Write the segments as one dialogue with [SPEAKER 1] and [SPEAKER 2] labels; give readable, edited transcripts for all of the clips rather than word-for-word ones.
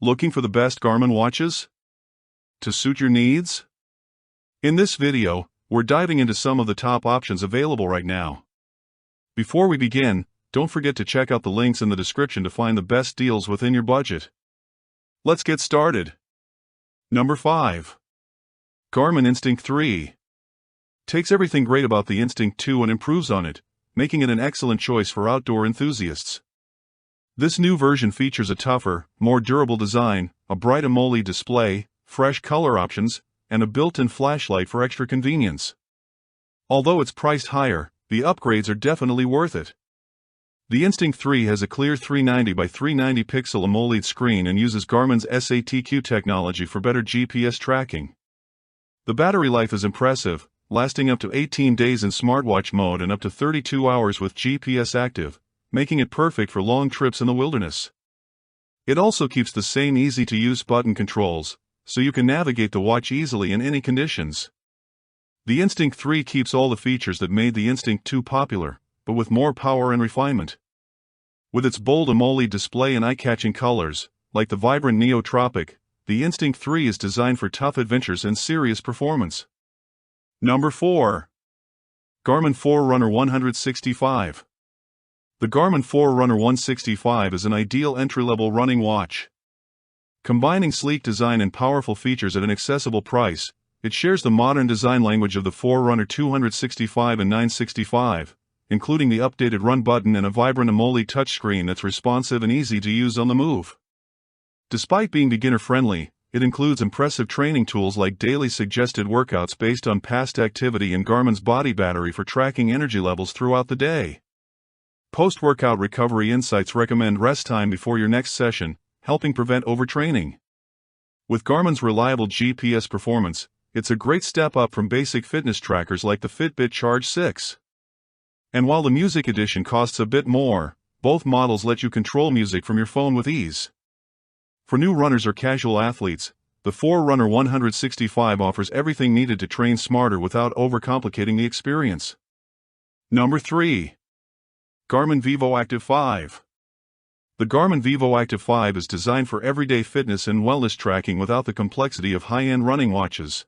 [SPEAKER 1] Looking for the best Garmin watches to suit your needs? In this video, we're diving into some of the top options available right now. Before we begin, don't forget to check out the links in the description to find the best deals within your budget. Let's get started. Number 5. Garmin Instinct 3. Takes everything great about the Instinct 2 and improves on it, making it an excellent choice for outdoor enthusiasts. This new version features a tougher, more durable design, a bright AMOLED display, fresh color options, and a built-in flashlight for extra convenience. Although it's priced higher, the upgrades are definitely worth it. The Instinct 3 has a clear 390 by 390 pixel AMOLED screen and uses Garmin's SATQ technology for better GPS tracking. The battery life is impressive, lasting up to 18 days in smartwatch mode and up to 32 hours with GPS active, making it perfect for long trips in the wilderness. It also keeps the same easy-to-use button controls, so you can navigate the watch easily in any conditions. The Instinct 3 keeps all the features that made the Instinct 2 popular, but with more power and refinement. With its bold AMOLED display and eye-catching colors, like the vibrant Neotropic, the Instinct 3 is designed for tough adventures and serious performance. Number 4. Garmin Forerunner 165. The Garmin Forerunner 165 is an ideal entry-level running watch. Combining sleek design and powerful features at an accessible price, it shares the modern design language of the Forerunner 265 and 965, including the updated run button and a vibrant AMOLED touchscreen that's responsive and easy to use on the move. Despite being beginner-friendly, it includes impressive training tools like daily suggested workouts based on past activity and Garmin's body battery for tracking energy levels throughout the day. Post-workout recovery insights recommend rest time before your next session, helping prevent overtraining. With Garmin's reliable GPS performance, it's a great step up from basic fitness trackers like the Fitbit Charge 6. And while the Music Edition costs a bit more, both models let you control music from your phone with ease. For new runners or casual athletes, the Forerunner 165 offers everything needed to train smarter without overcomplicating the experience. Number 3. Garmin Vivoactive 5. The Garmin Vivoactive 5 is designed for everyday fitness and wellness tracking without the complexity of high-end running watches.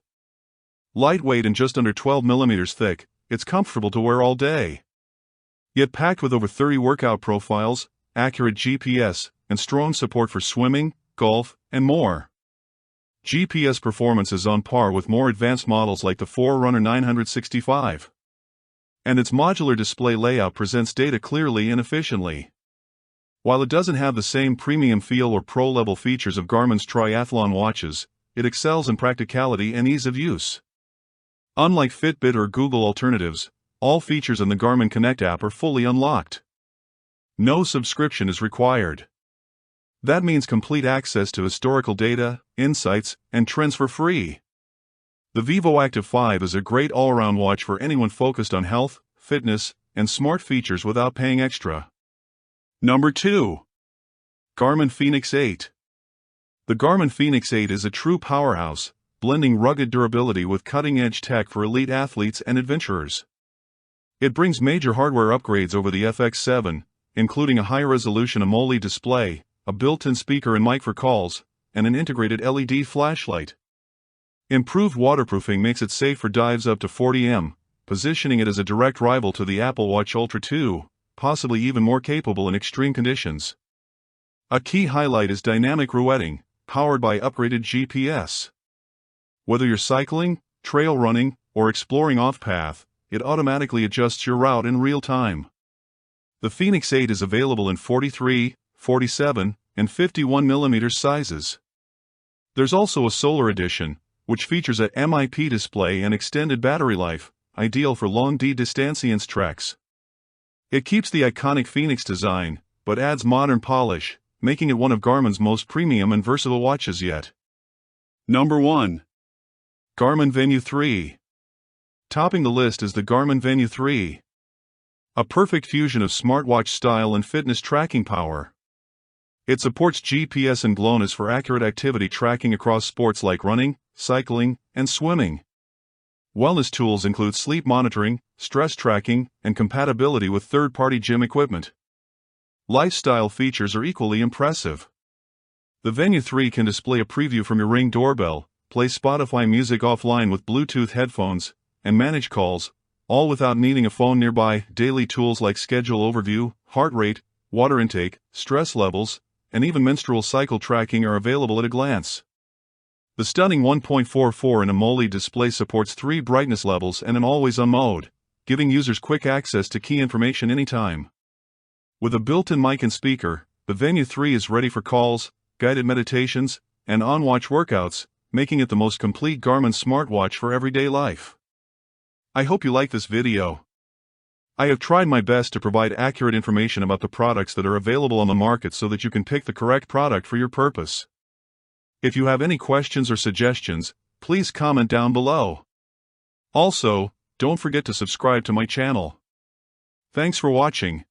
[SPEAKER 1] Lightweight and just under 12 mm thick, it's comfortable to wear all day. Yet packed with over 30 workout profiles, accurate GPS, and strong support for swimming, golf, and more. GPS performance is on par with more advanced models like the Forerunner 965. And its modular display layout presents data clearly and efficiently. While it doesn't have the same premium feel or pro-level features of Garmin's triathlon watches, it excels in practicality and ease of use. Unlike Fitbit or Google alternatives, all features in the Garmin Connect app are fully unlocked. No subscription is required. That means complete access to historical data, insights, and trends for free. The Vivoactive 5 is a great all-around watch for anyone focused on health, fitness, and smart features without paying extra. Number 2. Garmin Fenix 8. The Garmin Fenix 8 is a true powerhouse, blending rugged durability with cutting-edge tech for elite athletes and adventurers. It brings major hardware upgrades over the FX7, including a high-resolution AMOLED display, a built-in speaker and mic for calls, and an integrated LED flashlight. Improved waterproofing makes it safe for dives up to 40 m, positioning it as a direct rival to the Apple Watch Ultra 2, possibly even more capable in extreme conditions. A key highlight is dynamic rouetting, powered by upgraded GPS. Whether you're cycling, trail running, or exploring off-path, it automatically adjusts your route in real time. The Fenix 8 is available in 43, 47, and 51 mm sizes. There's also a Solar Edition, which features a MIP display and extended battery life, ideal for long distance treks. It keeps the iconic Fenix design, but adds modern polish, making it one of Garmin's most premium and versatile watches yet. Number 1. Garmin Venue 3. Topping the list is the Garmin Venue 3. A perfect fusion of smartwatch style and fitness tracking power. It supports GPS and GLONASS for accurate activity tracking across sports like running, cycling, and swimming. Wellness tools include sleep monitoring, stress tracking, and compatibility with third-party gym equipment. Lifestyle features are equally impressive. The Venue 3 can display a preview from your Ring doorbell, play Spotify music offline with Bluetooth headphones, and manage calls, all without needing a phone nearby. Daily tools like schedule overview, heart rate, water intake, stress levels, and even menstrual cycle tracking are available at a glance. The stunning 1.44-inch AMOLED display supports 3 brightness levels and an always-on mode, giving users quick access to key information anytime. With a built-in mic and speaker, the Venue 3 is ready for calls, guided meditations, and on-watch workouts, making it the most complete Garmin smartwatch for everyday life. I hope you like this video. I have tried my best to provide accurate information about the products that are available on the market so that you can pick the correct product for your purpose. If you have any questions or suggestions, please comment down below. Also, don't forget to subscribe to my channel. Thanks for watching.